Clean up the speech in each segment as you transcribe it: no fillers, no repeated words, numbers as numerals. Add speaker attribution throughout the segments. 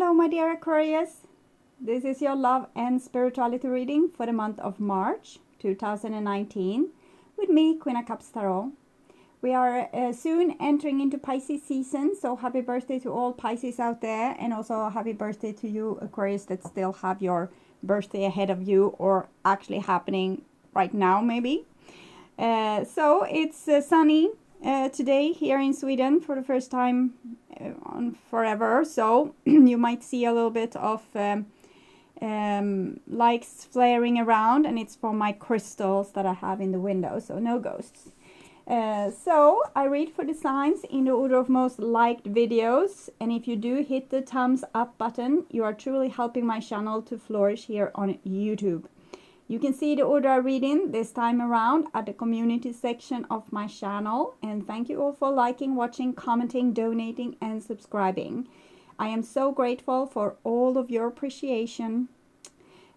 Speaker 1: Hello, my dear Aquarius. This is your love and spirituality reading for the month of March 2019 with me, Queen of Cups Tarot. We are soon entering into Pisces season, so happy birthday to all Pisces out there, and also happy birthday to you Aquarius that still have your birthday ahead of you or actually happening right now maybe. So it's sunny today here in Sweden for the first time on forever, so you might see a little bit of lights flaring around, and it's from my crystals that I have in the window, so no ghosts. So I read for the signs in the order of most liked videos, and if you do hit the thumbs up button, you are truly helping my channel to flourish here on YouTube. You can see the order I read in this time around at the community section of my channel, and thank you all for liking, watching, commenting, donating and subscribing. I am so grateful for all of your appreciation.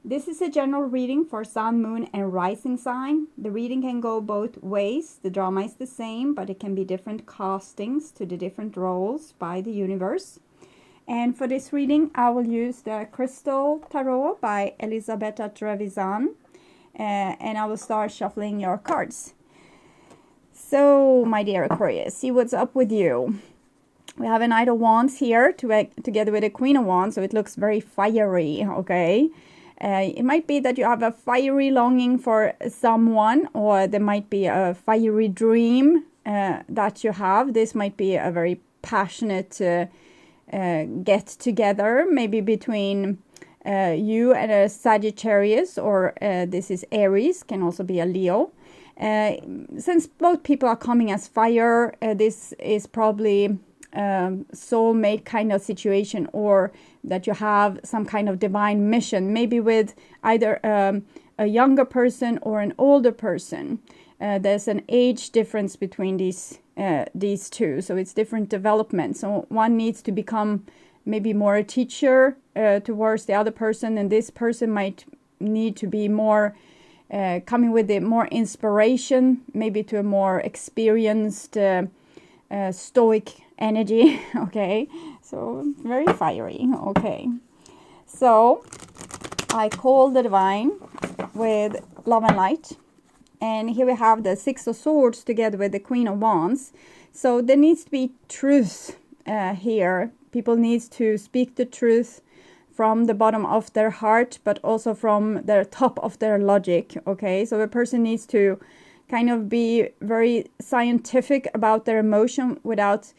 Speaker 1: This is a general reading for Sun, Moon and Rising sign. The reading can go both ways. The drama is the same, but it can be different castings to the different roles by the universe. And for this reading, I will use the Crystal Tarot by Elisabetta Trevisan. And I will start shuffling your cards. So, my dear Aquarius, see what's up with you. We have a Knight of Wands here together with a Queen of Wands, so it looks very fiery, okay? It might be that you have a fiery longing for someone, or there might be a fiery dream that you have. This might be a very passionate get together, maybe between you and a Sagittarius, or this is Aries, can also be a Leo. Since both people are coming as fire, this is probably soulmate kind of situation, or that you have some kind of divine mission, maybe with either a younger person or an older person. There's an age difference between these two, so it's different development. So one needs to become maybe more a teacher towards the other person, and this person might need to be more coming with more inspiration, maybe to a more experienced stoic energy. Okay, so very fiery. Okay, so I call the divine with love and light, and here we have the Six of Swords together with the Queen of Wands. So there needs to be truth here. People need to speak the truth from the bottom of their heart, but also from the top of their logic. Okay, so the person needs to kind of be very scientific about their emotion without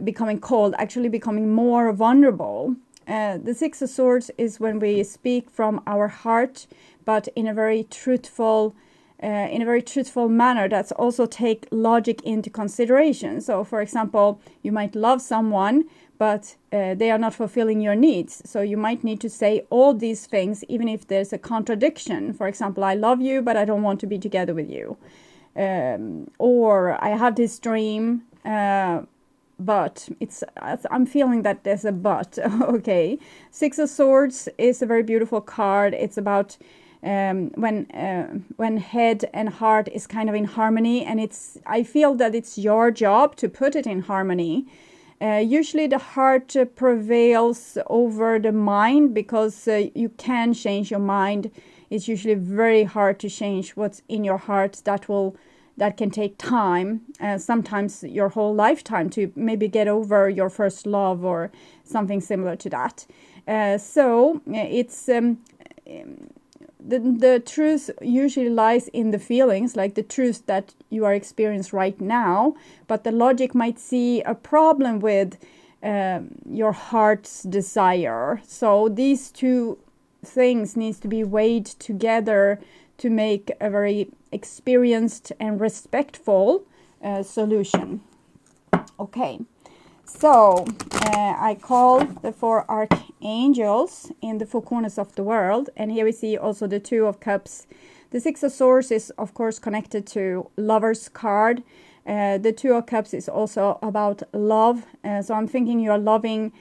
Speaker 1: becoming cold, actually becoming more vulnerable. The Six of Swords is when we speak from our heart, but in a very truthful manner that's also take logic into consideration. So for example, you might love someone, but they are not fulfilling your needs. So you might need to say all these things, even if there's a contradiction. For example, I love you, but I don't want to be together with you. Or I have this dream, but I'm feeling that there's a but. Okay. Six of Swords is a very beautiful card. It's about when head and heart is kind of in harmony, and I feel that it's your job to put it in harmony. Usually the heart prevails over the mind, because you can change your mind. It's usually very hard to change what's in your heart. That can take time, sometimes your whole lifetime, to maybe get over your first love or something similar to that. So it's the truth usually lies in the feelings, like the truth that you are experiencing right now, but the logic might see a problem with your heart's desire. So these two things needs to be weighed together to make a very experienced and respectful solution. Okay, so I call the four archangels in the four corners of the world, and here we see also the Two of Cups. The Six of Swords is of course connected to Lover's card. The Two of Cups is also about love. So I'm thinking you are loving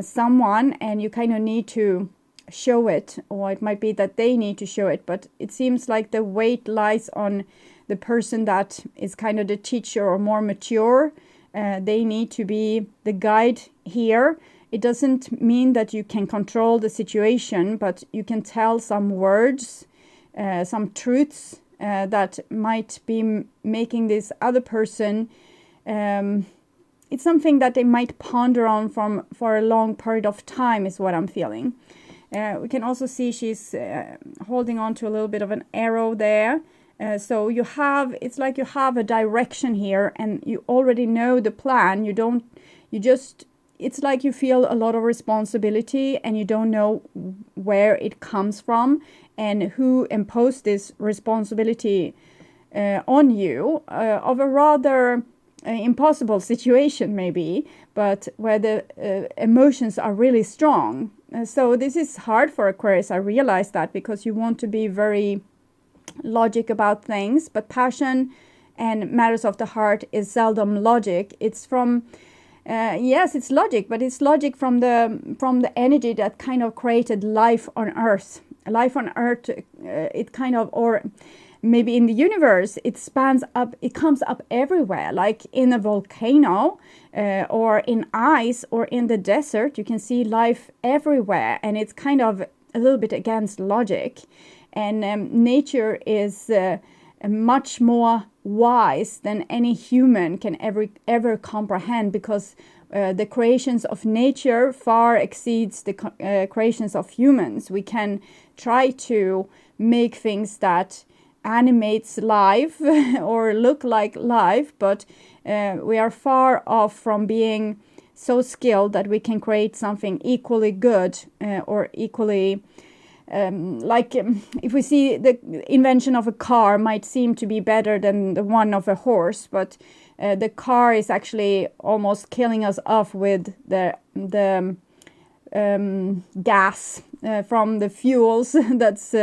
Speaker 1: someone, and you kind of need to show it, or it might be that they need to show it, but it seems like the weight lies on the person that is kind of the teacher or more mature. They need to be the guide here. it doesn't mean that you can control the situation, but you can tell some words, some truths that might be making this other person, it's something that they might ponder on for a long period of time, is what I'm feeling. We can also see she's holding on to a little bit of an arrow there. So you have, it's like you have a direction here and you already know the plan. It's like you feel a lot of responsibility and you don't know where it comes from and who imposed this responsibility on you, of a rather impossible situation maybe, but where the emotions are really strong. So this is hard for Aquarius, I realize that, because you want to be very logic about things, but passion and matters of the heart is seldom logic. It's from yes, it's logic, but it's logic from the energy that kind of created life on Earth. Life on Earth, it kind of, or maybe in the universe, it spans up, it comes up everywhere, like in a volcano, or in ice, or in the desert. You can see life everywhere, and it's kind of a little bit against logic. And nature is much more wise than any human can ever comprehend, because the creations of nature far exceeds the creations of humans. We can try to make things that animates life or look like life, but we are far off from being so skilled that we can create something equally good or equally if we see the invention of a car might seem to be better than the one of a horse, but the car is actually almost killing us off with the gas from the fuels that's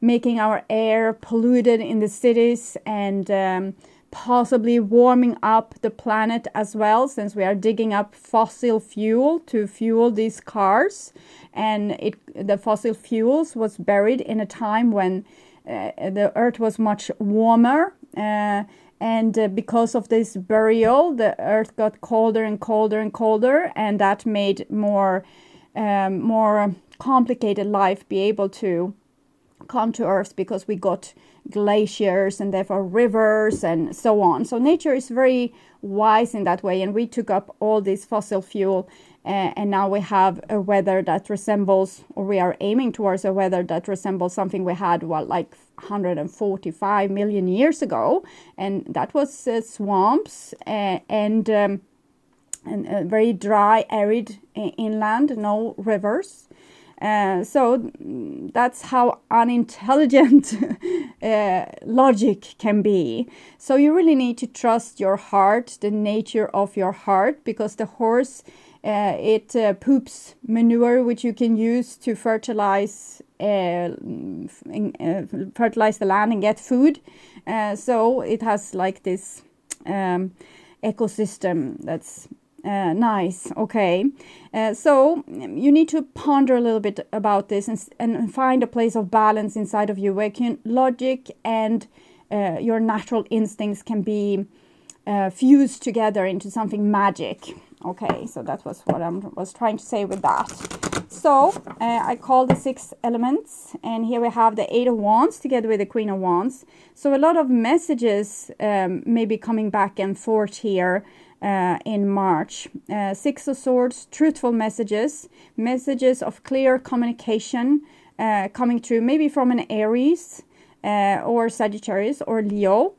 Speaker 1: making our air polluted in the cities, and possibly warming up the planet as well, since we are digging up fossil fuel to fuel these cars. And the fossil fuels was buried in a time when the earth was much warmer, and because of this burial, the earth got colder and colder and colder, and that made more complicated life be able to come to Earth, because we got glaciers and therefore rivers and so on. So nature is very wise in that way, and we took up all this fossil fuel, and now we have a weather that resembles, or we are aiming towards a weather that resembles something we had like 145 million years ago, and that was swamps and very dry, arid inland, no rivers. So that's how unintelligent logic can be. So you really need to trust your heart, the nature of your heart, because the horse, it poops manure which you can use to fertilize fertilize the land and get food. So it has like this ecosystem that's nice. Okay, so you need to ponder a little bit about this and find a place of balance inside of you where logic and your natural instincts can be fused together into something magic. Okay, so that was what I was trying to say with that. So I call the 6 elements, and here we have the 8 of Wands together with the Queen of Wands. So a lot of messages may be coming back and forth here in March. 6 of Swords, truthful messages of clear communication coming through, maybe from an Aries or Sagittarius or Leo.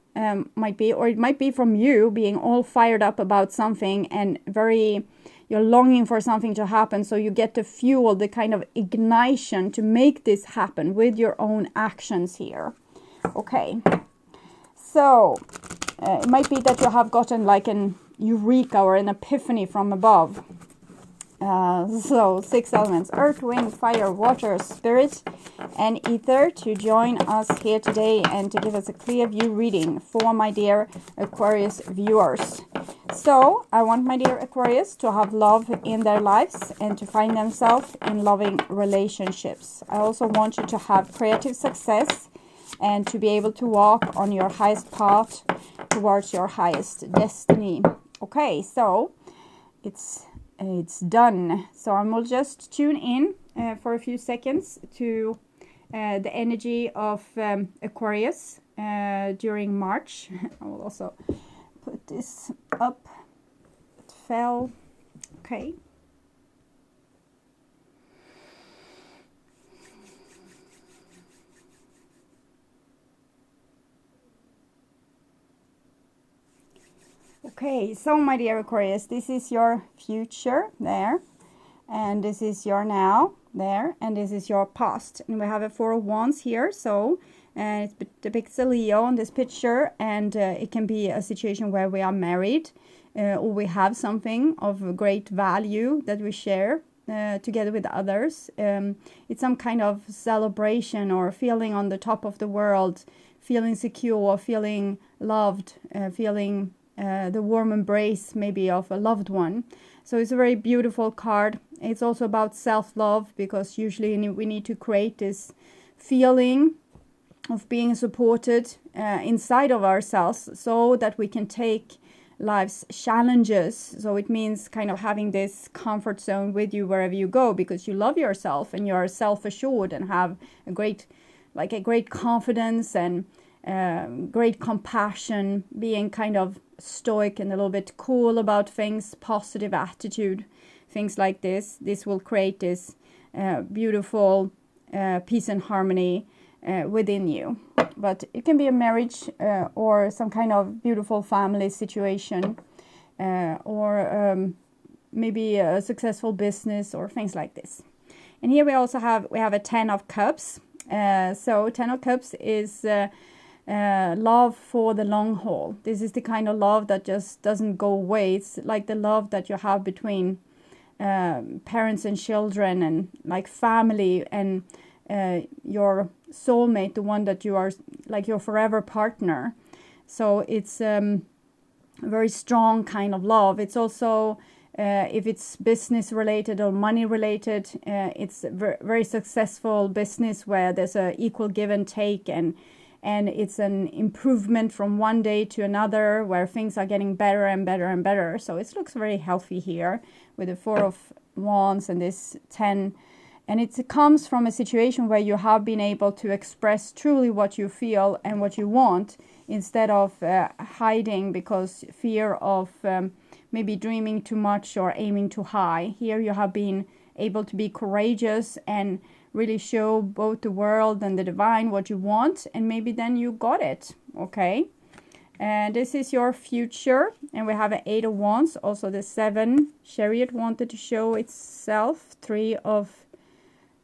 Speaker 1: Might be, or it might be from you being all fired up about something and you're longing for something to happen, so you get the fuel, the kind of ignition to make this happen with your own actions here. Okay, so it might be that you have gotten like an eureka or an epiphany from above. So 6 elements: earth, wind, fire, water, spirit, and ether, to join us here today and to give us a clear view reading for my dear Aquarius viewers. So I want my dear Aquarius to have love in their lives and to find themselves in loving relationships. I also want you to have creative success and to be able to walk on your highest path towards your highest destiny. Okay, so it's it's done. So I will just tune in for a few seconds to the energy of Aquarius during March. I will also put this up. It fell. Okay. Okay, so my dear Aquarius, this is your future there, and this is your now there, and this is your past. And we have a Four of Wands here, so it depicts a Leo in this picture, and it can be a situation where we are married, or we have something of great value that we share together with others. It's some kind of celebration or feeling on the top of the world, feeling secure, feeling loved, feeling the warm embrace maybe of a loved one. So it's a very beautiful card. It's also about self-love, because usually we need to create this feeling of being supported inside of ourselves, so that we can take life's challenges. So it means kind of having this comfort zone with you wherever you go, because you love yourself and you're self-assured and have a great confidence and great compassion, being kind of stoic and a little bit cool about things, positive attitude, things like this. This will create this beautiful peace and harmony within you. But it can be a marriage or some kind of beautiful family situation, or maybe a successful business or things like this. And here we also have a Ten of Cups. So Ten of Cups is love for the long haul. This is the kind of love that just doesn't go away. It's like the love that you have between parents and children, and like family, and your soulmate, the one that you are like your forever partner. So it's a very strong kind of love. It's also if it's business related or money related, it's a very successful business where there's a equal give and take, and it's an improvement from one day to another, where things are getting better and better and better. So it looks very healthy here with the Four of Wands and this 10. And it comes from a situation where you have been able to express truly what you feel and what you want, instead of hiding because fear of maybe dreaming too much or aiming too high. Here you have been able to be courageous and really show both the world and the divine what you want, and maybe then you got it. Okay, and this is your future. And we have an Eight of Wands, also the 7 Chariot wanted to show itself, 3 of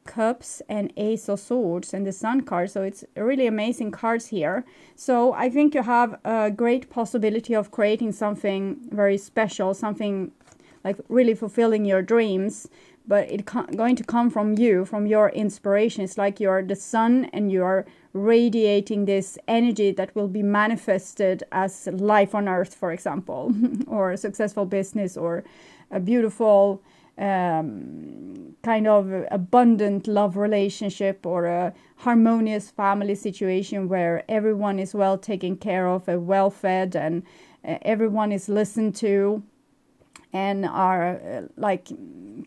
Speaker 1: Cups and Ace of Swords and the Sun card. So it's really amazing cards here. So I think you have a great possibility of creating something very special, something like really fulfilling your dreams. But it's going to come from you, from your inspiration. It's like you're the sun and you're radiating this energy that will be manifested as life on earth, for example, or a successful business, or a beautiful kind of abundant love relationship, or a harmonious family situation where everyone is well taken care of, well fed, and everyone is listened to, and are like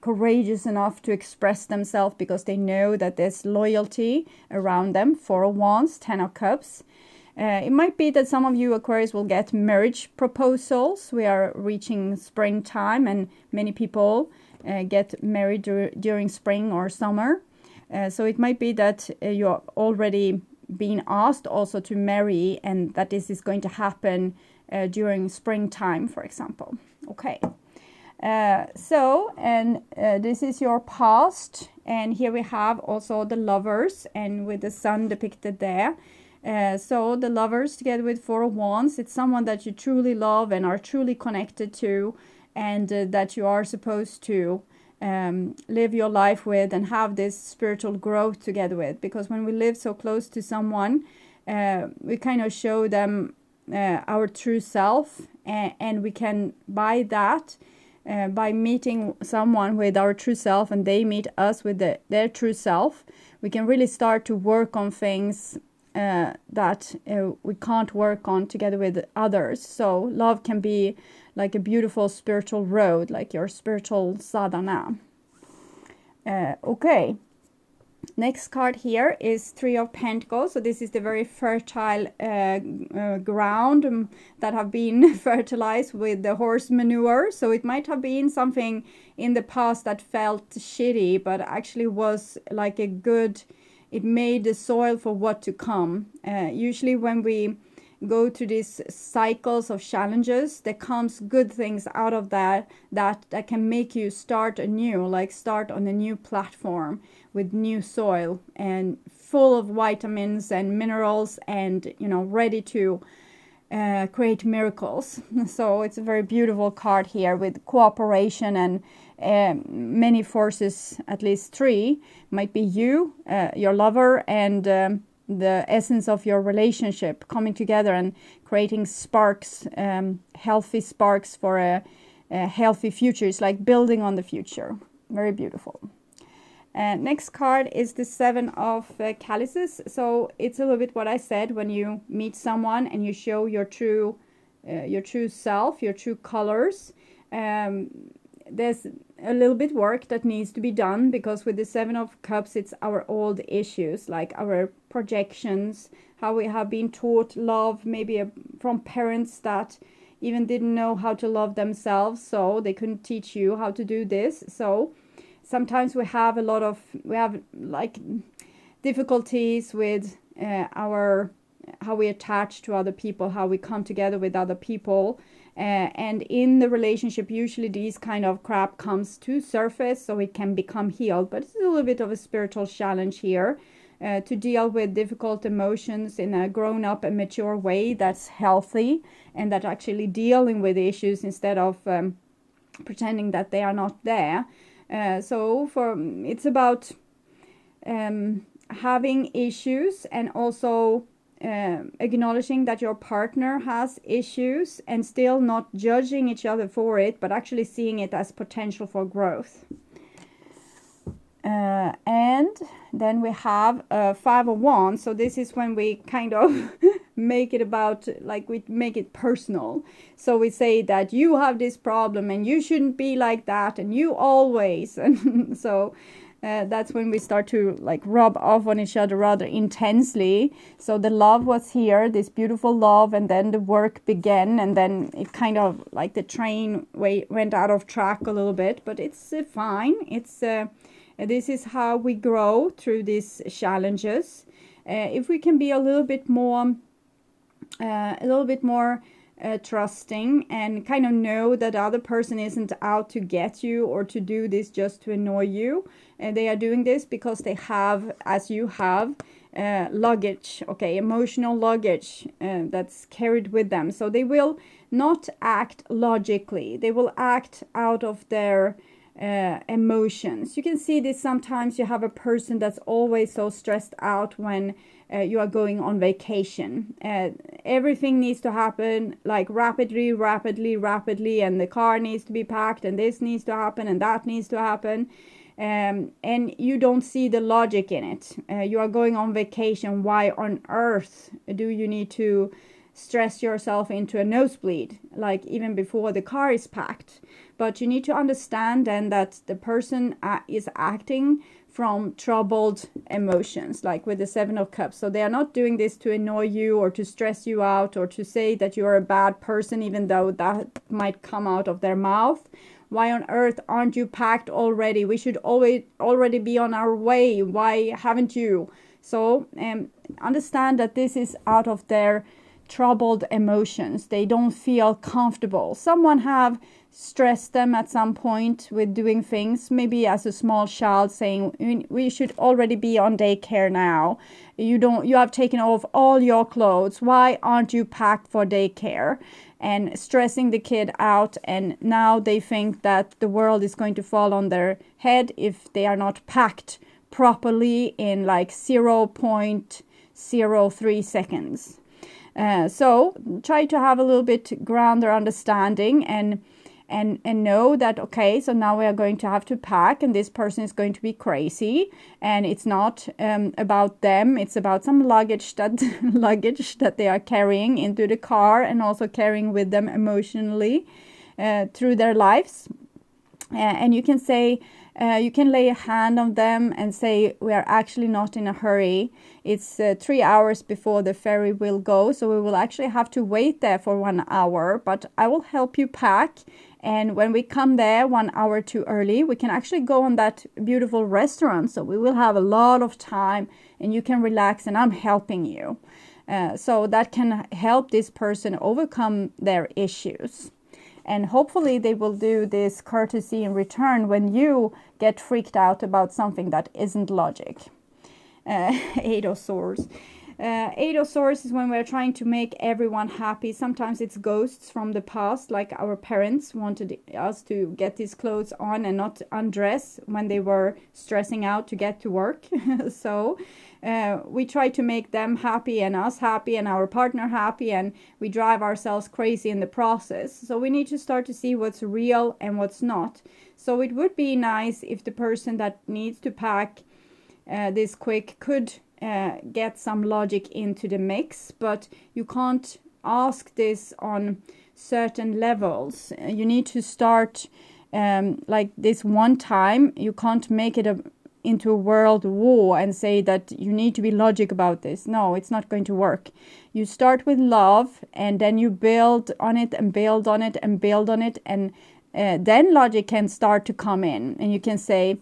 Speaker 1: courageous enough to express themselves because they know that there's loyalty around them. 4 of Wands, 10 of Cups. It might be that some of you Aquarius will get marriage proposals. We are reaching springtime, and many people get married during spring or summer. So it might be that you're already being asked also to marry, and that this is going to happen during springtime, for example. Okay. This is your past, and here we have also the Lovers, and with the Sun depicted there. So the Lovers together with 4 of Wands, it's someone that you truly love and are truly connected to, and that you are supposed to live your life with and have this spiritual growth together with. Because when we live so close to someone, we kind of show them our true self, and we can, by that, by meeting someone with our true self and they meet us with their true self, we can really start to work on things that we can't work on together with others. So love can be like a beautiful spiritual road, like your spiritual sadhana. Okay. Next card here is Three of Pentacles. So this is the very fertile ground that have been fertilized with the horse manure. So it might have been something in the past that felt shitty, but actually was like a good, it made the soil for what to come. Usually when we go to these cycles of challenges, there comes good things out of that can make you start anew, like start on a new platform with new soil and full of vitamins and minerals and, you know, ready to create miracles. So it's a very beautiful card here with cooperation and many forces, at least three. Might be you, your lover, and the essence of your relationship coming together and creating sparks, healthy sparks for a healthy future. It's like building on the future. Very beautiful. Next card is the Seven of Chalices. So it's a little bit what I said, when you meet someone and you show your true self, your true colors. There's a little bit work that needs to be done, because with the Seven of Cups, it's our old issues, like our projections, how we have been taught love, maybe from parents that even didn't know how to love themselves, so they couldn't teach you how to do this. So sometimes we have like difficulties with how we attach to other people, how we come together with other people. And in the relationship, usually these kind of crap comes to surface so it can become healed. But it's a little bit of a spiritual challenge here to deal with difficult emotions in a grown-up and mature way that's healthy, and that actually dealing with the issues instead of pretending that they are not there. So it's about having issues and also acknowledging that your partner has issues and still not judging each other for it, but actually seeing it as potential for growth. And then we have Five of Wands. So this is when we kind of make it about, like, we make it personal. So we say that you have this problem and you shouldn't be like that and you always. And so that's when we start to like rub off on each other rather intensely. So the love was here, this beautiful love, and then the work began, and then it kind of like the train went out of track a little bit, but it's fine. It's this is how we grow through these challenges. If we can be a little bit more trusting and kind of know that the other person isn't out to get you or to do this just to annoy you. They are doing this because they have, as you have, luggage, okay, emotional luggage that's carried with them. So they will not act logically. They will act out of their emotions. You can see this sometimes. You have a person that's always so stressed out when you are going on vacation. Everything needs to happen like rapidly, and the car needs to be packed, and this needs to happen, and that needs to happen. And you don't see the logic in it. You are going on vacation. Why on earth do you need to stress yourself into a nosebleed, like even before the car is packed? But you need to understand then that the person is acting from troubled emotions, like with the Seven of Cups. So they are not doing this to annoy you or to stress you out or to say that you are a bad person, even though that might come out of their mouth. Why on earth aren't you packed already? We should already be on our way. Why haven't you? So understand that this is out of their troubled emotions. They don't feel comfortable. Someone have stressed them at some point with doing things, maybe as a small child, saying we should already be on daycare now. You have taken off all your clothes. Why aren't you packed for daycare? And stressing the kid out, and now they think that the world is going to fall on their head if they are not packed properly in like 0.03 seconds. So try to have a little bit grander understanding and and know that, okay, so now we are going to have to pack, and this person is going to be crazy, and it's not about them, it's about some luggage that they are carrying into the car, and also carrying with them emotionally through their lives. And you can say, you can lay a hand on them and say, we are actually not in a hurry. It's 3 hours before the ferry will go, so we will actually have to wait there for 1 hour, but I will help you pack. And when we come there 1 hour too early, we can actually go on that beautiful restaurant. So we will have a lot of time and you can relax, and I'm helping you. So that can help this person overcome their issues. And hopefully they will do this courtesy in return when you get freaked out about something that isn't logic. Eight of Swords. Eight of Swords is when we're trying to make everyone happy. Sometimes it's ghosts from the past, like our parents wanted us to get these clothes on and not undress when they were stressing out to get to work. So we try to make them happy and us happy and our partner happy, and we drive ourselves crazy in the process. So we need to start to see what's real and what's not. So it would be nice if the person that needs to pack this quick could get some logic into the mix, but you can't ask this on certain levels. You need to start like this one time. You can't make it into a world war and say that you need to be logic about this. No, it's not going to work. You start with love, and then you build on it and build on it and build on it, and then logic can start to come in, and you can say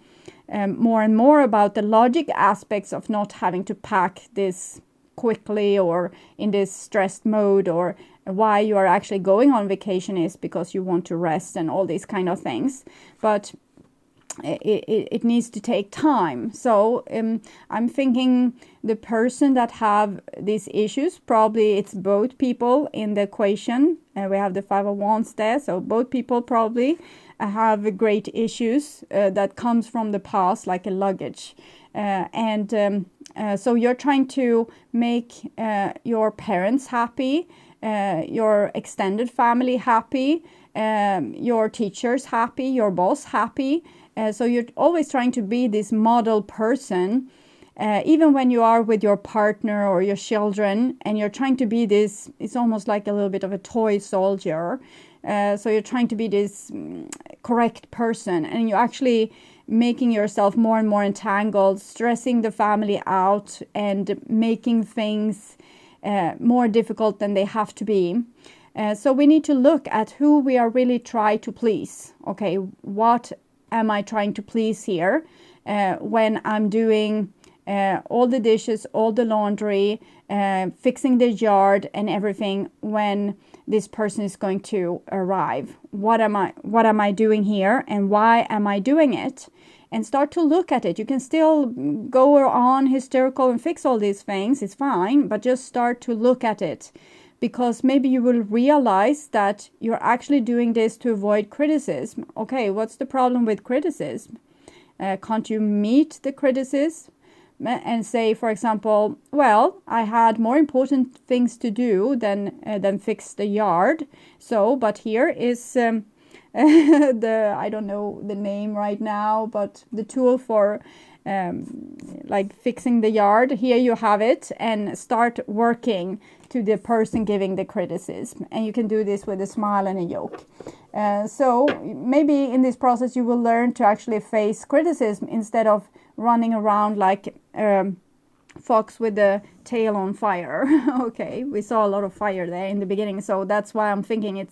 Speaker 1: more and more about the logic aspects of not having to pack this quickly or in this stressed mode, or why you are actually going on vacation is because you want to rest and all these kind of things. But it needs to take time. So I'm thinking the person that have these issues, probably it's both people in the equation. We have the Five of Wands there, so both people probably have great issues that comes from the past, like a luggage. So you're trying to make your parents happy, your extended family happy, your teachers happy, your boss happy. So you're always trying to be this model person, even when you are with your partner or your children, and you're trying to be this, it's almost like a little bit of a toy soldier. So you're trying to be this correct person, and you're actually making yourself more and more entangled, stressing the family out, and making things more difficult than they have to be. So we need to look at who we are really trying to please. Okay, what am I trying to please here when I'm doing all the dishes, all the laundry, fixing the yard and everything when this person is going to arrive? What am I doing here, and why am I doing it? And start to look at it. You can still go on hysterical and fix all these things, it's fine, but just start to look at it, because maybe you will realize that you're actually doing this to avoid criticism. Okay, what's the problem with criticism? Can't you meet the criticism and say, for example, well, I had more important things to do than fix the yard. So, but here is I don't know the name right now, but the tool for like fixing the yard. Here you have it, and start working to the person giving the criticism. And you can do this with a smile and a joke. So maybe in this process you will learn to actually face criticism instead of running around like fox with the tail on fire. Okay, we saw a lot of fire there in the beginning, so that's why I'm thinking it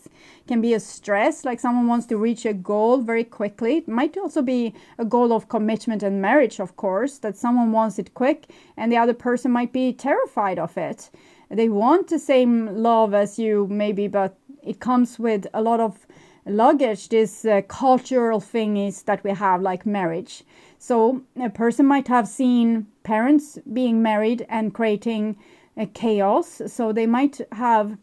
Speaker 1: can be a stress, like someone wants to reach a goal very quickly. It might also be a goal of commitment and marriage, of course, that someone wants it quick and the other person might be terrified of it. They want the same love as you maybe, but it comes with a lot of luggage, this cultural thingies that we have, like marriage. So a person might have seen parents being married and creating chaos. So they might have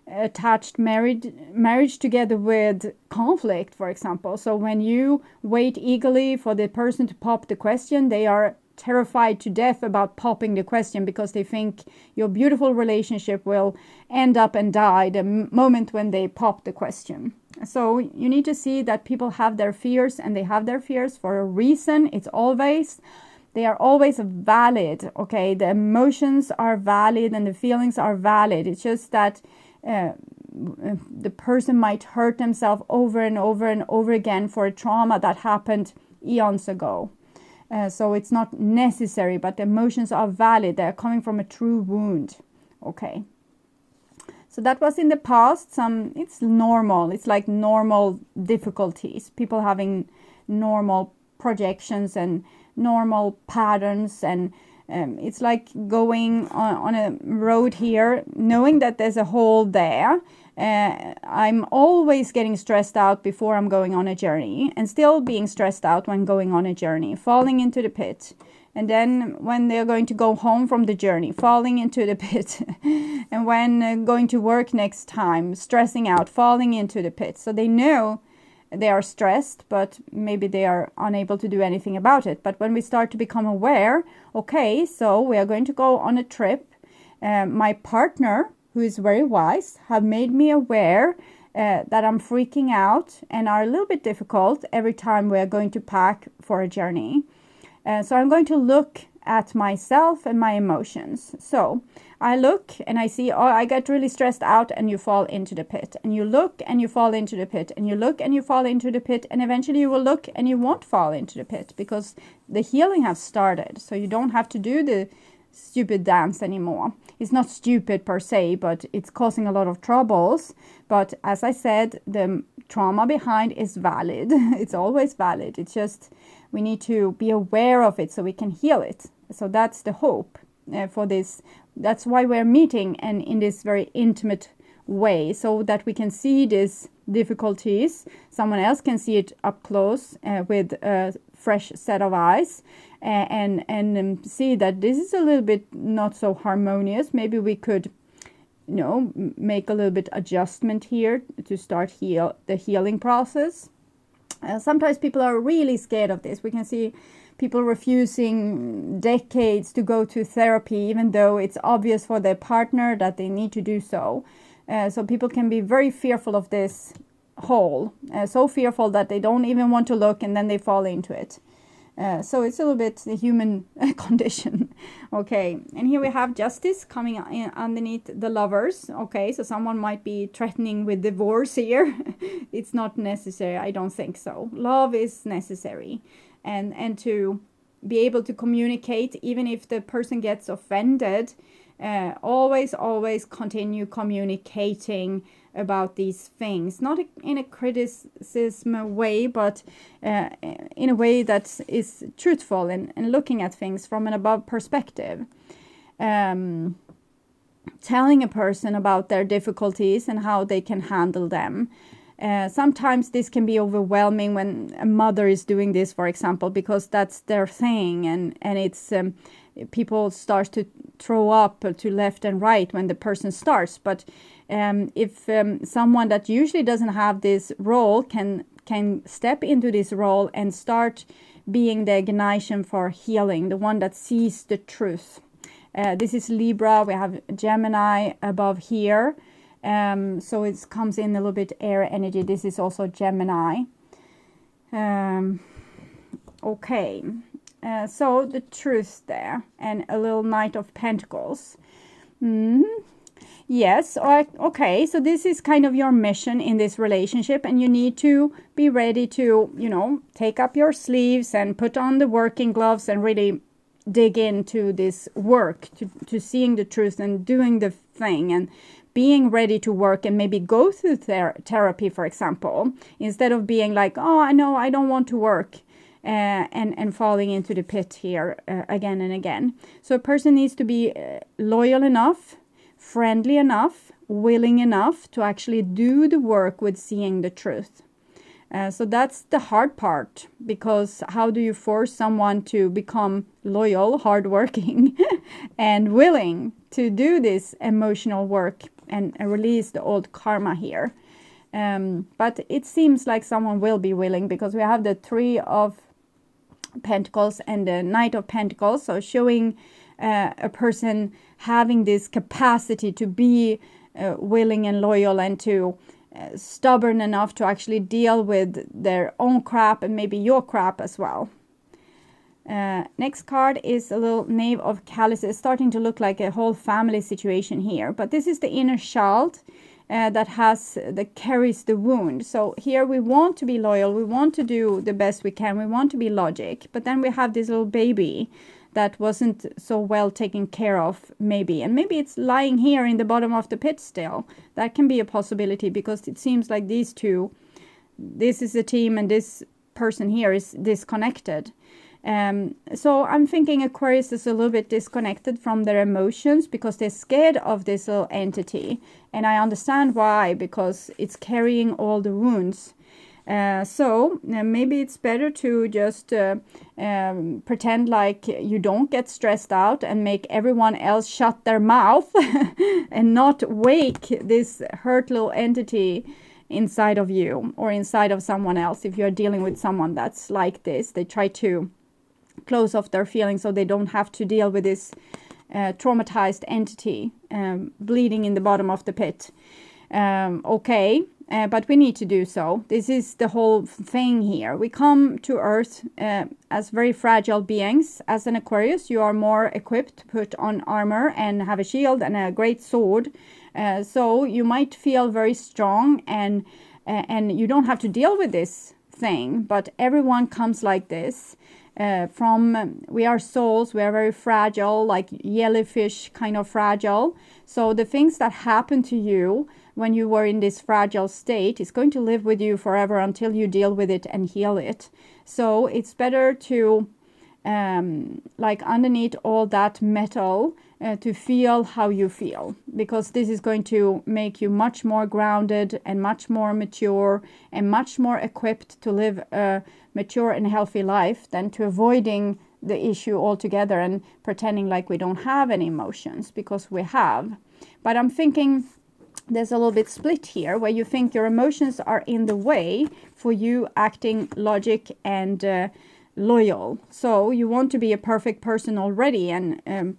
Speaker 1: attached marriage together with conflict, for example. So when you wait eagerly for the person to pop the question, they are terrified to death about popping the question because they think your beautiful relationship will end up and die the moment when they pop the question. So you need to see that people have their fears, and they have their fears for a reason. They are always valid, okay? The emotions are valid and the feelings are valid. It's just that the person might hurt themselves over and over and over again for a trauma that happened eons ago. So it's not necessary, but the emotions are valid. They're coming from a true wound, okay? So that was in the past. It's normal. It's like normal difficulties. People having normal projections and normal patterns, and it's like going on a road here, knowing that there's a hole there. I'm always getting stressed out before I'm going on a journey, and still being stressed out when going on a journey, falling into the pit. And then when they're going to go home from the journey, falling into the pit. And when going to work next time, stressing out, falling into the pit. So they know they are stressed, but maybe they are unable to do anything about it. But when we start to become aware, okay, so we are going to go on a trip. My partner, who is very wise, have made me aware that I'm freaking out and are a little bit difficult every time we are going to pack for a journey. So I'm going to look at myself and my emotions. So I look and I see, oh, I get really stressed out, and you fall into the pit. And you look and you fall into the pit. And you look and you fall into the pit. And eventually you will look and you won't fall into the pit, because the healing has started. So you don't have to do the stupid dance anymore. It's not stupid per se, but it's causing a lot of troubles. But as I said, the trauma behind is valid. It's always valid. It's just we need to be aware of it so we can heal it. So that's the hope for this. That's why we're meeting, and in this very intimate way, so that we can see these difficulties. Someone else can see it up close with a fresh set of eyes, and see that this is a little bit not so harmonious. Maybe we could, make a little bit adjustment here to start the healing process. Sometimes people are really scared of this. We can see people refusing decades to go to therapy, even though it's obvious for their partner that they need to do so. So people can be very fearful of this hole, so fearful that they don't even want to look, and then they fall into it. So it's a little bit the human condition. Okay, and here we have justice coming in underneath the lovers. Okay, so someone might be threatening with divorce here. It's not necessary. I don't think so. Love is necessary. And to be able to communicate, even if the person gets offended, always continue communicating about these things, not in a criticism way, but in a way that is truthful and looking at things from an above perspective. Telling a person about their difficulties and how they can handle them. Sometimes this can be overwhelming when a mother is doing this, for example, because that's their thing, and it's people start to throw up to left and right when the person starts. But if someone that usually doesn't have this role can step into this role and start being the ignition for healing, the one that sees the truth. This is Libra. We have Gemini above here. So it comes in a little bit air energy. This is also Gemini. Okay. So the truth there, and a little Knight of Pentacles. Yes, okay, so this is kind of your mission in this relationship, and you need to be ready to, take up your sleeves and put on the working gloves and really dig into this work, to seeing the truth and doing the thing and being ready to work, and maybe go through therapy, for example, instead of being like, oh, I know I don't want to work. And falling into the pit here again and again. So a person needs to be loyal enough, friendly enough, willing enough to actually do the work with seeing the truth. So that's the hard part, because how do you force someone to become loyal, hardworking, and willing to do this emotional work and release the old karma here? But it seems like someone will be willing, because we have the Three of Pentacles and the Knight of Pentacles. So showing a person having this capacity to be willing and loyal and to stubborn enough to actually deal with their own crap and maybe your crap as well. Next card is a little Knave of Chalices, starting to look like a whole family situation here. But this is the inner child that carries the wound. So here we want to be loyal, we want to do the best we can, we want to be logic, but then we have this little baby that wasn't so well taken care of, maybe. And maybe it's lying here in the bottom of the pit still. That can be a possibility, because it seems like these two, this is a team and this person here is disconnected. So I'm thinking Aquarius is a little bit disconnected from their emotions because they're scared of this little entity. And I understand why, because it's carrying all the wounds. So maybe it's better to just pretend like you don't get stressed out and make everyone else shut their mouth and not wake this hurt little entity inside of you or inside of someone else. If you're dealing with someone that's like this, they try to close off their feelings so they don't have to deal with this traumatized entity bleeding in the bottom of the pit. But we need to do so. This is the whole thing here. We come to Earth as very fragile beings. As an Aquarius, you are more equipped to put on armor and have a shield and a great sword. So you might feel very strong and you don't have to deal with this thing. But everyone comes like this. We are souls, we are very fragile, like jellyfish kind of fragile. So the things that happen to you when you were in this fragile state is going to live with you forever until you deal with it and heal it. So it's better to, like underneath all that metal, to feel how you feel, because this is going to make you much more grounded and much more mature and much more equipped to live a mature and healthy life than to avoiding the issue altogether and pretending like we don't have any emotions, because we have. But I'm thinking there's a little bit split here where you think your emotions are in the way for you acting logic and loyal. So you want to be a perfect person already and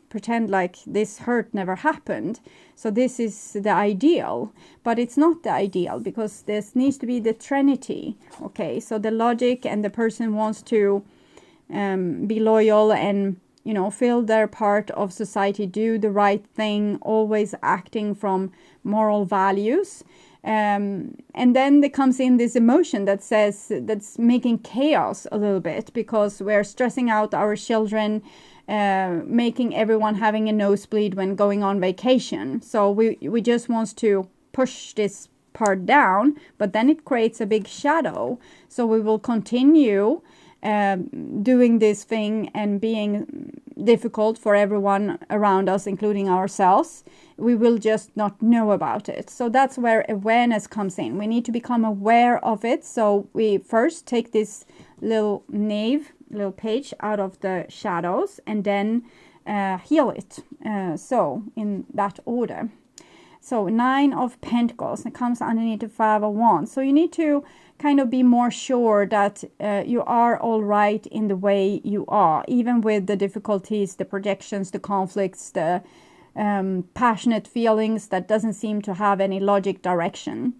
Speaker 1: pretend like this hurt never happened. So this is the ideal, but it's not the ideal, because this needs to be the Trinity. Okay, so the logic and the person wants to be loyal and, you know, feel their part of society, do the right thing, always acting from moral values. And then there comes in this emotion that says, that's making chaos a little bit, because we're stressing out our children, making everyone having a nosebleed when going on vacation. So we just want to push this part down, but then it creates a big shadow. So we will continue doing this thing and being difficult for everyone around us, including ourselves. We will just not know about it. So that's where awareness comes in. We need to become aware of it. So we first take this little page out of the shadows and then heal it. So in that order. So 9 of Pentacles, it comes underneath the 5 of Wands. So you need to kind of be more sure that you are all right in the way you are, even with the difficulties, the projections, the conflicts, the passionate feelings that doesn't seem to have any logic direction.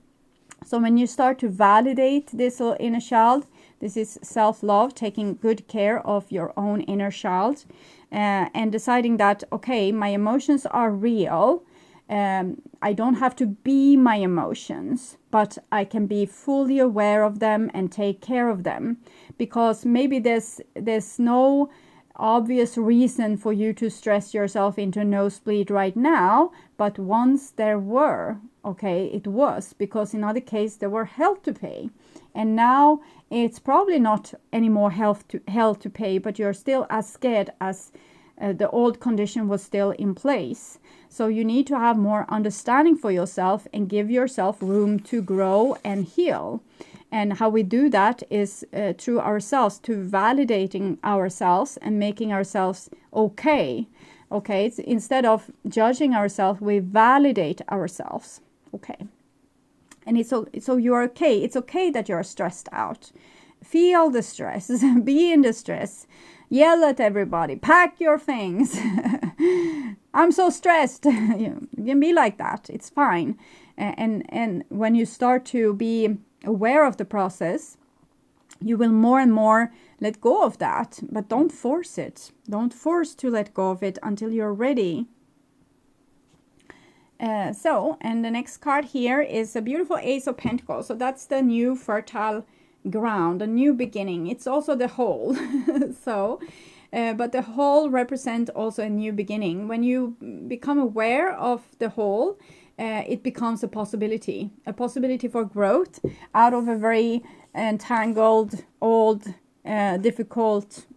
Speaker 1: So when you start to validate this little inner child, this is self-love, taking good care of your own inner child, and deciding that, okay, my emotions are real. I don't have to be my emotions, but I can be fully aware of them and take care of them, because maybe there's no obvious reason for you to stress yourself into nosebleed right now, but once there were, okay, it was, because in other case there were hell to pay, and now it's probably not any more hell to pay, but you're still as scared as the old condition was still in place. So you need to have more understanding for yourself and give yourself room to grow and heal. And how we do that is through ourselves, to validating ourselves and making ourselves okay. Okay, it's, instead of judging ourselves, we validate ourselves. Okay. And so you're okay. It's okay that you're stressed out. feel the stress, be in the stress, yell at everybody, pack your things. I'm so stressed. You can be like that. It's fine. And when you start to be aware of the process, you will more and more let go of that, but don't force it. Don't force to let go of it until you're ready. And the next card here is a beautiful Ace of Pentacles. So that's the new fertile ground, a new beginning. It's also the whole. But the whole represents also a new beginning. When you become aware of the whole, it becomes a possibility for growth out of a very entangled, old, difficult,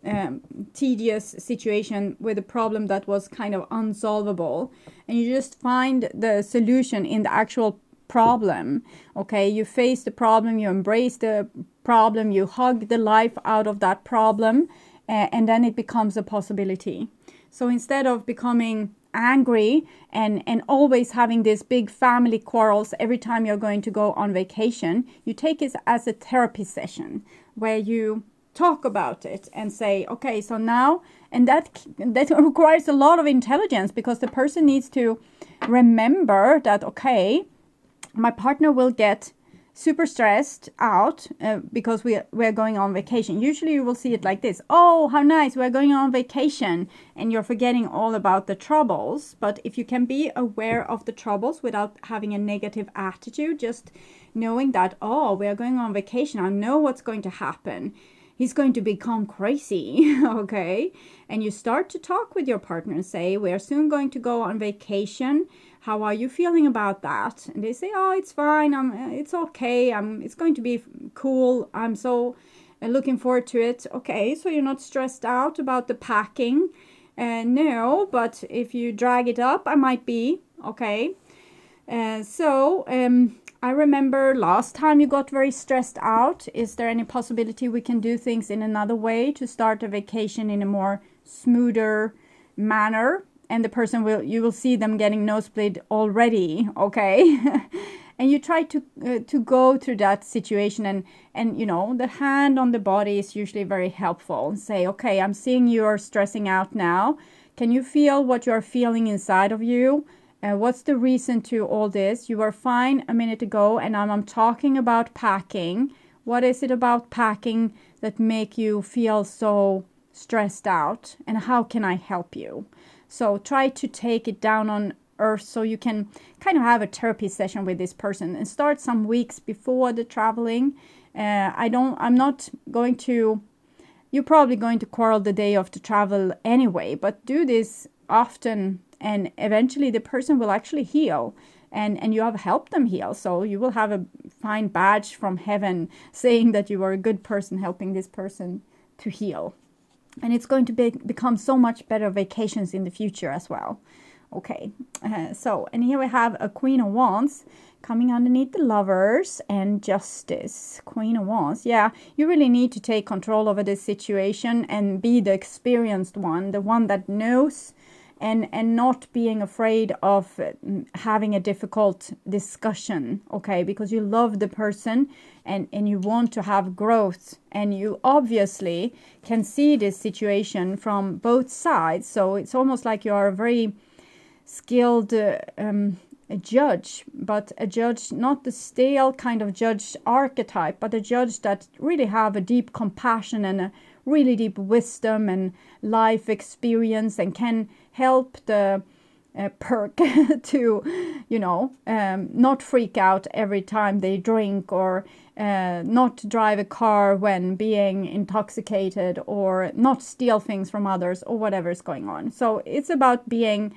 Speaker 1: tedious situation with a problem that was kind of unsolvable, and you just find the solution in the actual problem. Okay, you face the problem, you embrace the problem, you hug the life out of that problem, and then it becomes a possibility. So instead of becoming angry and always having these big family quarrels every time you're going to go on vacation, you take it as a therapy session where you talk about it and say, okay, so now, and that requires a lot of intelligence, because the person needs to remember that, okay, my partner will get super stressed out because we're going on vacation. Usually you will see it like this: oh, how nice, we're going on vacation, and you're forgetting all about the troubles. But if you can be aware of the troubles without having a negative attitude, just knowing that, oh, we're going on vacation, I know what's going to happen. He's going to become crazy, okay? And you start to talk with your partner and say, we're soon going to go on vacation. How are you feeling about that? And they say, oh, it's fine. It's okay. It's going to be cool. I'm so looking forward to it. Okay, so you're not stressed out about the packing. No, but if you drag it up, I might be. Okay. I remember last time you got very stressed out. Is there any possibility we can do things in another way to start a vacation in a more smoother manner? And the person you will see them getting nosebleed already, okay? And you try to go through that situation, and you know, the hand on the body is usually very helpful. And say, okay, I'm seeing you are stressing out now. Can you feel what you're feeling inside of you? What's the reason to all this? You were fine a minute ago, and I'm talking about packing. What is it about packing that make you feel so stressed out? And how can I help you? So try to take it down on earth so you can kind of have a therapy session with this person, and start some weeks before the traveling. You're probably going to quarrel the day of the travel anyway, but do this often, and eventually the person will actually heal, and you have helped them heal. So you will have a fine badge from heaven saying that you are a good person helping this person to heal. And it's going to become so much better vacations in the future as well. Okay, and here we have a Queen of Wands coming underneath the Lovers and Justice. Queen of Wands. Yeah, you really need to take control over this situation and be the experienced one, the one that knows, and not being afraid of having a difficult discussion, okay? Because you love the person and you want to have growth, and you obviously can see this situation from both sides. So it's almost like you are a very skilled a judge, but a judge, not the stale kind of judge archetype, but a judge that really have a deep compassion and a really deep wisdom and life experience, and can help the perk to, not freak out every time they drink, or not drive a car when being intoxicated, or not steal things from others, or whatever is going on. So it's about being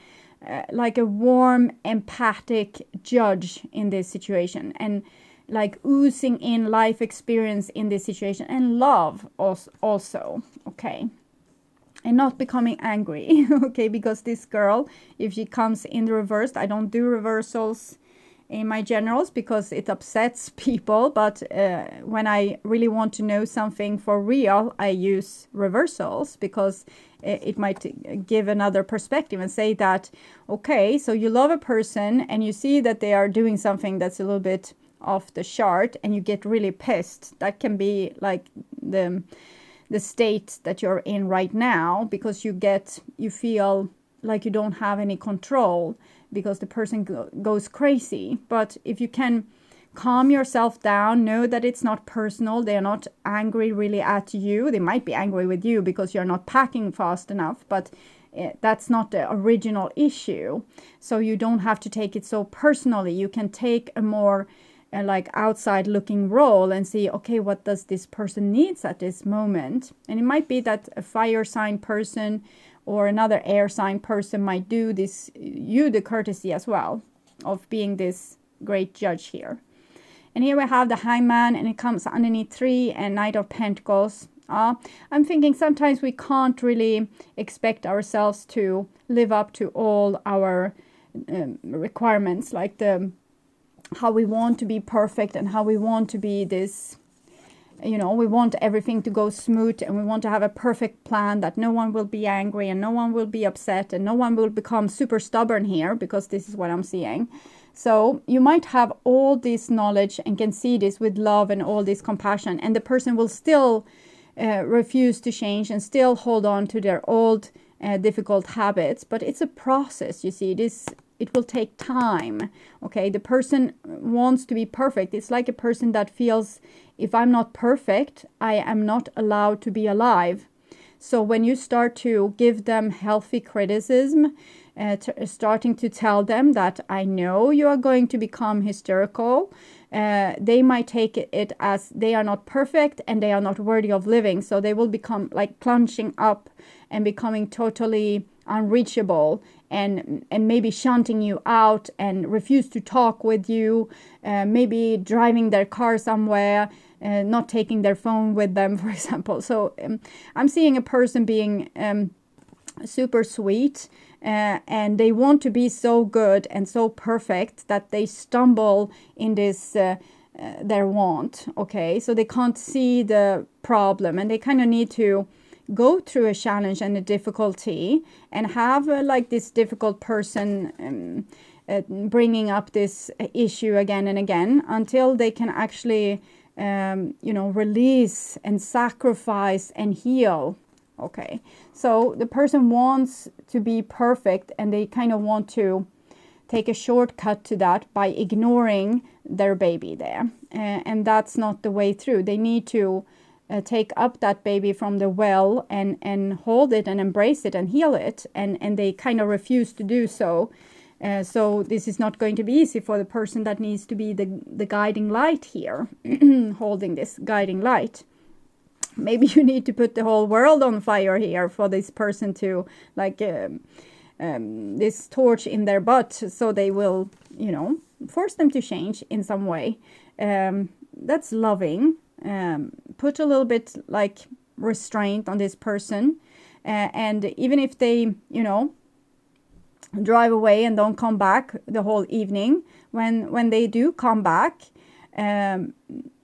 Speaker 1: like a warm, empathic judge in this situation, and like oozing in life experience in this situation, and love also, okay? And not becoming angry, okay? Because this girl, if she comes in the reverse, I don't do reversals in my generals because it upsets people, but when I really want to know something for real, I use reversals, because it might give another perspective and say that, okay, so you love a person and you see that they are doing something that's a little bit off the chart, and you get really pissed. That can be like the state that you're in right now, because you feel like you don't have any control because the person goes crazy. But if you can calm yourself down, know that it's not personal, they're not angry really at you. They might be angry with you because you're not packing fast enough, but that's not the original issue. So you don't have to take it so personally. You can take a more like outside looking role and see, okay, what does this person needs at this moment? And it might be that a fire sign person or another air sign person might do this, you the courtesy as well of being this great judge here. And here we have the Hangman, and it comes underneath 3 and Knight of Pentacles. I'm thinking sometimes we can't really expect ourselves to live up to all our requirements, like how we want to be perfect and how we want to be this, we want everything to go smooth, and we want to have a perfect plan that no one will be angry and no one will be upset and no one will become super stubborn here, because this is what I'm seeing. So you might have all this knowledge and can see this with love and all this compassion, and the person will still refuse to change and still hold on to their old difficult habits. But it's a process, you see. It will take time. Okay, the person wants to be perfect. It's like a person that feels, if I'm not perfect, I am not allowed to be alive. So when you start to give them healthy criticism, starting to tell them that I know you are going to become hysterical, they might take it as they are not perfect and they are not worthy of living. So they will become like plunging up and becoming totally unreachable, and maybe shunting you out and refuse to talk with you, maybe driving their car somewhere, not taking their phone with them, for example. So I'm seeing a person being super sweet, and they want to be so good and so perfect that they stumble in this their want. Okay, so they can't see the problem, and they kind of need to go through a challenge and a difficulty and have like this difficult person bringing up this issue again and again until they can actually release and sacrifice and heal. Okay, so the person wants to be perfect, and they kind of want to take a shortcut to that by ignoring their baby there, and that's not the way through. They need to take up that baby from the well and hold it and embrace it and heal it, and they kind of refuse to do so. So this is not going to be easy for the person that needs to be the guiding light here, holding this guiding light. Maybe you need to put the whole world on fire here for this person to like this torch in their butt, so they will, force them to change in some way. That's loving. Put a little bit like restraint on this person, and even if they drive away and don't come back the whole evening, when they do come back,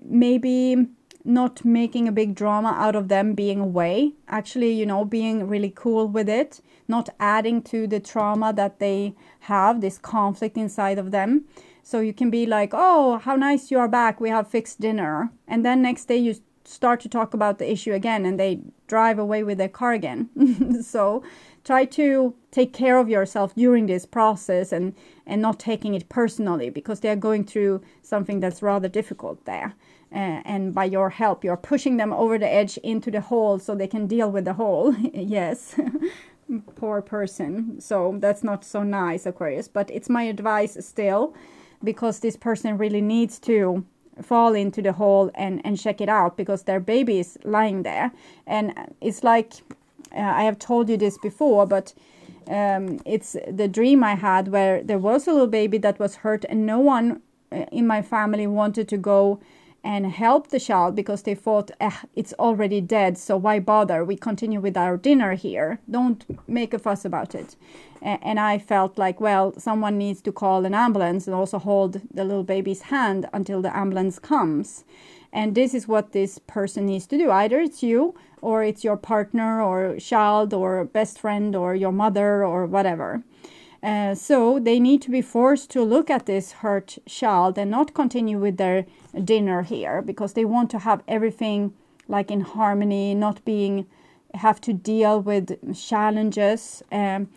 Speaker 1: maybe not making a big drama out of them being away, actually being really cool with it, not adding to the trauma that they have, this conflict inside of them. So you can be like, oh, how nice you are back, we have fixed dinner. And then next day you start to talk about the issue again, and they drive away with their car again. So try to take care of yourself during this process and not taking it personally, because they are going through something that's rather difficult there. And by your help, you're pushing them over the edge into the hole so they can deal with the hole. Yes. Poor person. So that's not so nice, Aquarius. But it's my advice still, because this person really needs to fall into the hole and check it out, because their baby is lying there. And it's like, I have told you this before, but it's the dream I had where there was a little baby that was hurt, and no one in my family wanted to go and help the child, because they thought, it's already dead, so why bother? We continue with our dinner here. Don't make a fuss about it. And I felt like, well, someone needs to call an ambulance and also hold the little baby's hand until the ambulance comes. And this is what this person needs to do. Either it's you, or it's your partner or child or best friend or your mother or whatever. So they need to be forced to look at this hurt child and not continue with their dinner here, because they want to have everything like in harmony, not being have to deal with challenges, and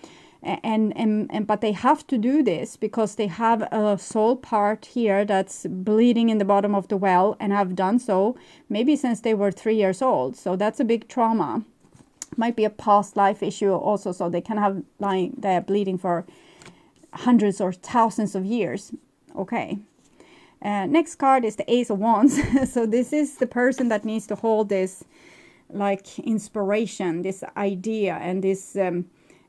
Speaker 1: but they have to do this because they have a soul part here that's bleeding in the bottom of the well, and have done so maybe since they were 3 years old. So that's a big trauma. Might be a past life issue also, so they can have they're bleeding for hundreds or thousands of years. Okay. Next card is the Ace of Wands. So this is the person that needs to hold this like inspiration, this idea, and this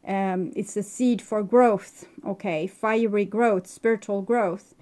Speaker 1: it's a seed for growth. Okay, fiery growth, spiritual growth.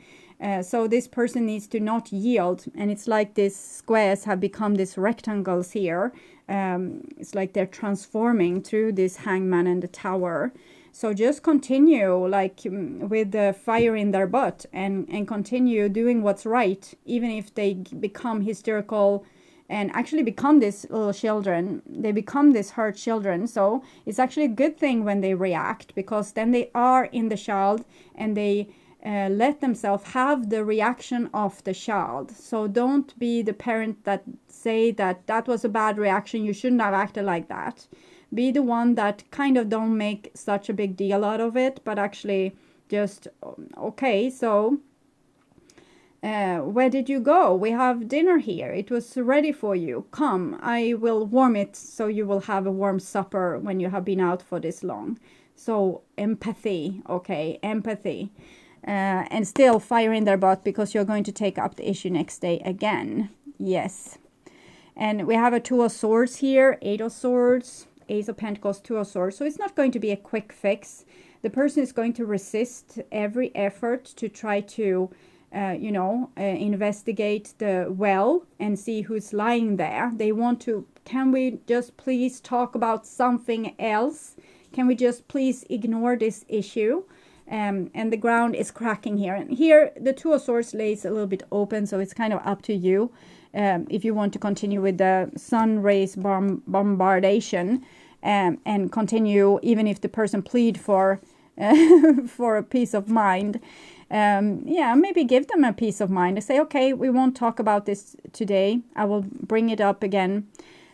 Speaker 1: So this person needs to not yield, and it's like these squares have become these rectangles here. It's like they're transforming through this Hangman and the Tower. So just continue like with the fire in their butt, and continue doing what's right, even if they become hysterical and actually become these little children. They become these hurt children. So it's actually a good thing when they react, because then they are in the child, and they let themselves have the reaction of the child. So don't be the parent that say that that was a bad reaction, you shouldn't have acted like that. Be the one that kind of don't make such a big deal out of it, but actually just, okay, so where did you go? We have dinner here. It was ready for you. Come, I will warm it so you will have a warm supper when you have been out for this long. So empathy, okay, empathy. And still fire in their butt, because you're going to take up the issue next day again. Yes. And we have a Two of Swords here, Eight of Swords, Ace of Pentacles, Two of Swords. So it's not going to be a quick fix. The person is going to resist every effort to try to investigate the well and see who's lying there. They want to, can we just please talk about something else? Can we just please ignore this issue? And the ground is cracking here. And here the Two of Swords lays a little bit open, so it's kind of up to you if you want to continue with the sun rays bombardation and continue, even if the person plead for for a peace of mind. Maybe give them a peace of mind and say, okay, we won't talk about this today. I will bring it up again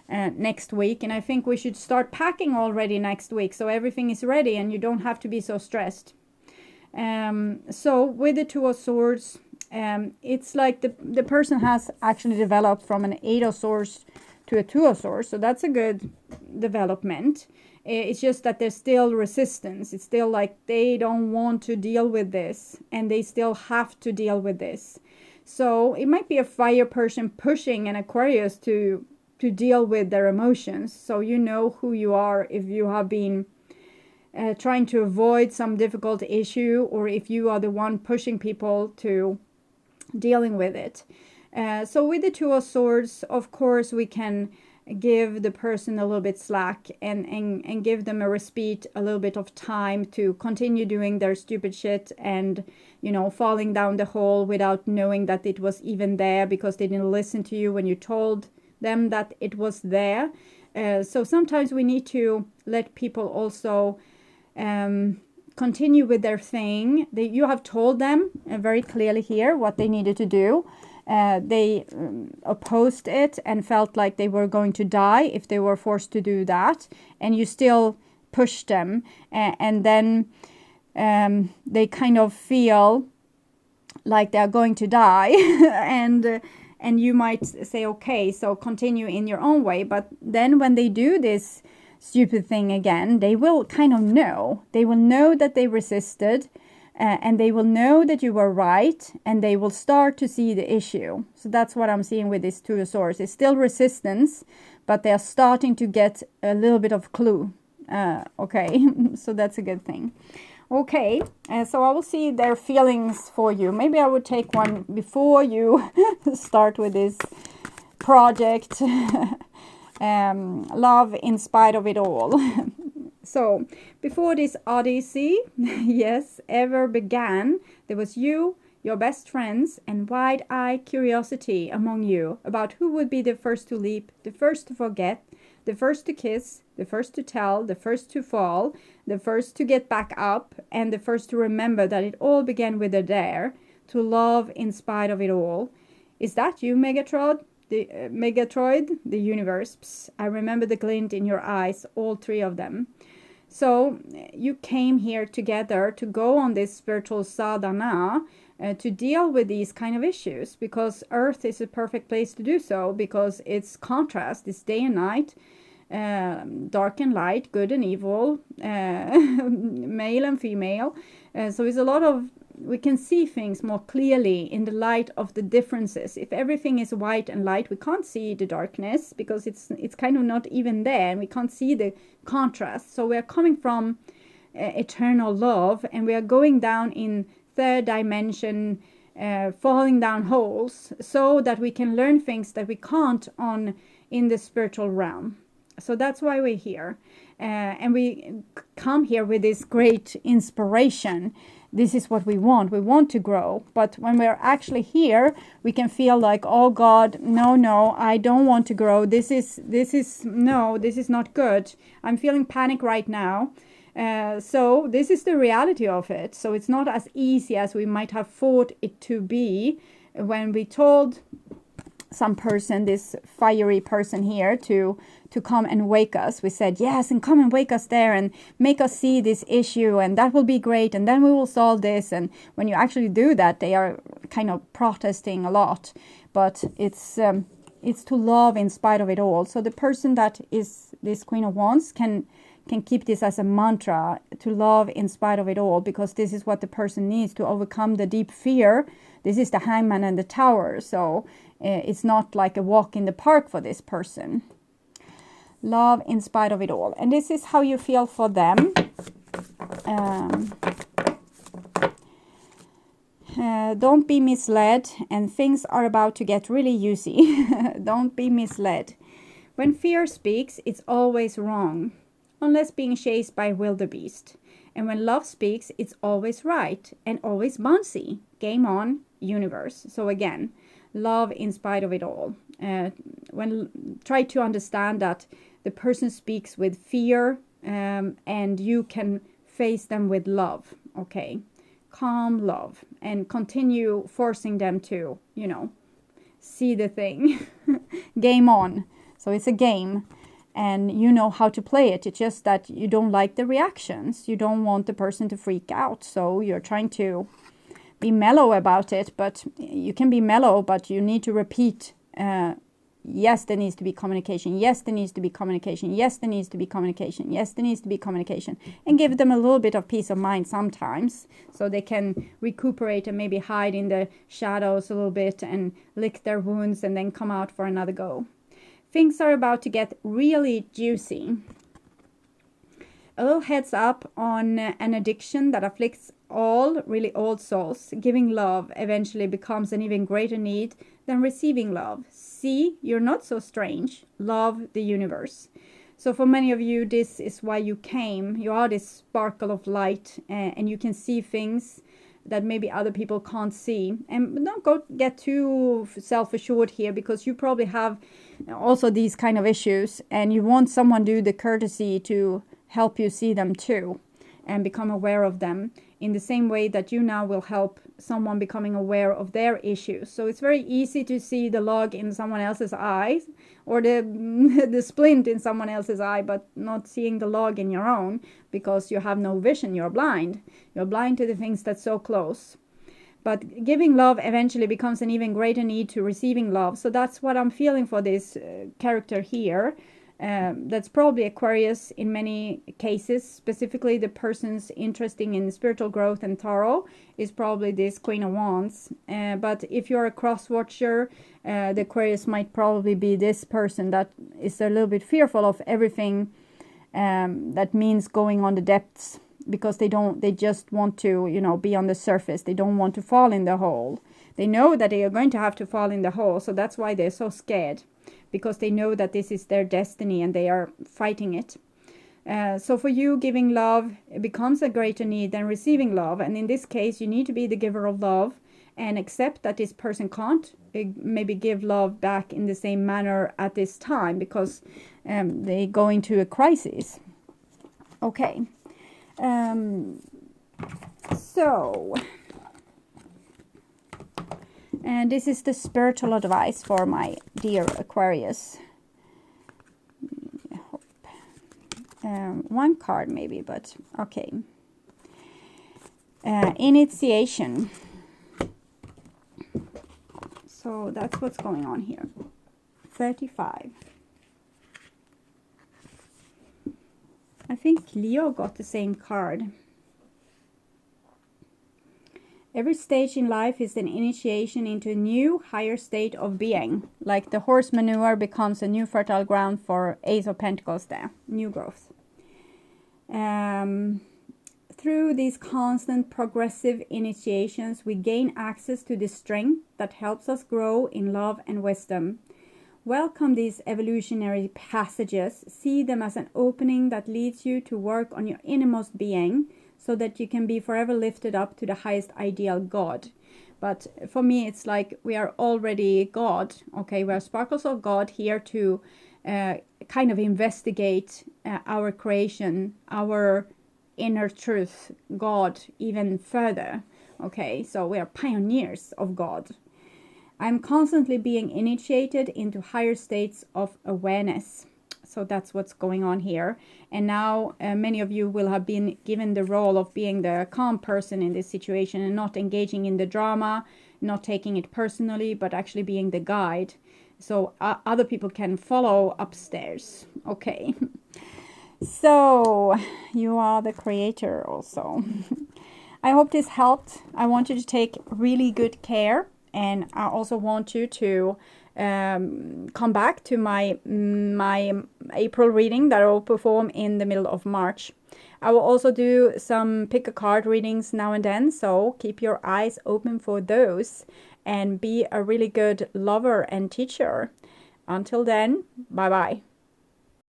Speaker 1: next week. And I think we should start packing already next week, so everything is ready and you don't have to be so stressed. So with the Two of Swords, it's like the person has actually developed from an Eight of Swords to a Two of Swords. So that's a good development. It's just that there's still resistance. It's still like they don't want to deal with this, and they still have to deal with this. So it might be a fire person pushing an Aquarius to deal with their emotions. So you know who you are if you have been trying to avoid some difficult issue, or if you are the one pushing people to dealing with it. So with the Two of Swords, of course, we can give the person a little bit slack and give them a respite, a little bit of time to continue doing their stupid shit and, falling down the hole without knowing that it was even there, because they didn't listen to you when you told them that it was there. So sometimes we need to let people also continue with their thing. You have told them very clearly here what they needed to do. They opposed it and felt like they were going to die if they were forced to do that, and you still pushed them, and then they kind of feel like they're going to die and you might say, okay, so continue in your own way. But then when they do this stupid thing again, they will kind of know. They will know that they resisted, and they will know that you were right, and they will start to see the issue. So that's what I'm seeing with this Two of Swords. It's still resistance, but they are starting to get a little bit of clue. Okay, so that's a good thing. Okay, so I will see their feelings for you. Maybe I would take one before you start with this project. Love in spite of it all. So before this odyssey, yes, ever began, there was you, your best friends, and wide-eyed curiosity among you about who would be the first to leap, the first to forget, the first to kiss, the first to tell, the first to fall, the first to get back up, and the first to remember that it all began with a dare, to love in spite of it all. Is that you, Megatrod? the Megatroid, the universe. Psst, I remember the glint in your eyes, all three of them. So you came here together to go on this spiritual sadhana to deal with these kind of issues, because Earth is a perfect place to do so, because it's contrast, it's day and night, dark and light, good and evil, male and female. So it's a lot of, we can see things more clearly in the light of the differences. If everything is white and light, we can't see the darkness, because it's kind of not even there, and we can't see the contrast. So we are coming from eternal love, and we are going down in third dimension, falling down holes, so that we can learn things that we can't in the spiritual realm. So that's why we're here, and we come here with this great inspiration. This is what we want. We want to grow. But when we're actually here, we can feel like, oh God, no, I don't want to grow. This is not good. I'm feeling panic right now. So this is the reality of it. So it's not as easy as we might have thought it to be when we told some person, this fiery person here, to come and wake us. We said, yes, and come and wake us there and make us see this issue, and that will be great, and then we will solve this. And when you actually do that, they are kind of protesting a lot. But it's to love in spite of it all. So the person that is this Queen of Wands can keep this as a mantra, to love in spite of it all, because this is what the person needs to overcome the deep fear. This is the Hangman and the Tower. So it's not like a walk in the park for this person. Love in spite of it all. And this is how you feel for them. Don't be misled, and things are about to get really juicy. Don't be misled. When fear speaks, it's always wrong, unless being chased by wildebeest. And when love speaks, it's always right and always bouncy. Game on, universe. So again, love in spite of it all. Try to understand that the person speaks with fear, and you can face them with love. Okay, calm love, and continue forcing them to, see the thing. Game on. So it's a game, and you know how to play it. It's just that you don't like the reactions. You don't want the person to freak out. So you're trying to be mellow about it, but you can be mellow, but you need to repeat, yes, there needs to be communication. Yes, there needs to be communication. Yes, there needs to be communication. Yes, there needs to be communication. And give them a little bit of peace of mind sometimes, so they can recuperate and maybe hide in the shadows a little bit and lick their wounds and then come out for another go. Things are about to get really juicy. A little heads up on an addiction that afflicts all really old souls. Giving love eventually becomes an even greater need than receiving love. See, you're not so strange. Love the universe. So for many of you, this is why you came. You are this sparkle of light, and you can see things that maybe other people can't see. And don't get too self-assured here, because you probably have also these kind of issues, and you want someone to do the courtesy to help you see them too and become aware of them, in the same way that you now will help someone becoming aware of their issues. So it's very easy to see the log in someone else's eyes, or the splint in someone else's eye, but not seeing the log in your own, because you have no vision. You're blind. You're blind to the things that's so close. But giving love eventually becomes an even greater need to receiving love. So that's what I'm feeling for this character here. That's probably Aquarius in many cases. Specifically, the person's interesting in spiritual growth and tarot is probably this Queen of Wands. But if you're a cross watcher, the Aquarius might probably be this person that is a little bit fearful of everything that means going on the depths, because they just want to, be on the surface. They don't want to fall in the hole. They know that they are going to have to fall in the hole, so that's why they're so scared, because they know that this is their destiny and they are fighting it. So for you, giving love, it becomes a greater need than receiving love. And in this case, you need to be the giver of love and accept that this person can't maybe give love back in the same manner at this time, because they go into a crisis. Okay. So And this is the spiritual advice for my dear Aquarius. One card maybe, but okay. Initiation. So that's what's going on here. 35. I think Leo got the same card. Every stage in life is an initiation into a new, higher state of being. Like the horse manure becomes a new fertile ground for Ace of Pentacles there. New growth. Through these constant progressive initiations, we gain access to the strength that helps us grow in love and wisdom. Welcome these evolutionary passages. See them as an opening that leads you to work on your innermost being, so that you can be forever lifted up to the highest ideal God. But for me, it's like we are already God. Okay, we are sparkles of God here to kind of investigate our creation, our inner truth, God, even further. Okay, so we are pioneers of God. I'm constantly being initiated into higher states of awareness. So that's what's going on here. And now many of you will have been given the role of being the calm person in this situation and not engaging in the drama, not taking it personally, but actually being the guide. So other people can follow upstairs. Okay. So you are the creator also. I hope this helped. I want you to take really good care. And I also want you to come back to my April reading that I will perform in the middle of March. I will also do some pick a card readings now and then, so keep your eyes open for those and be a really good lover and teacher. Until then, bye bye.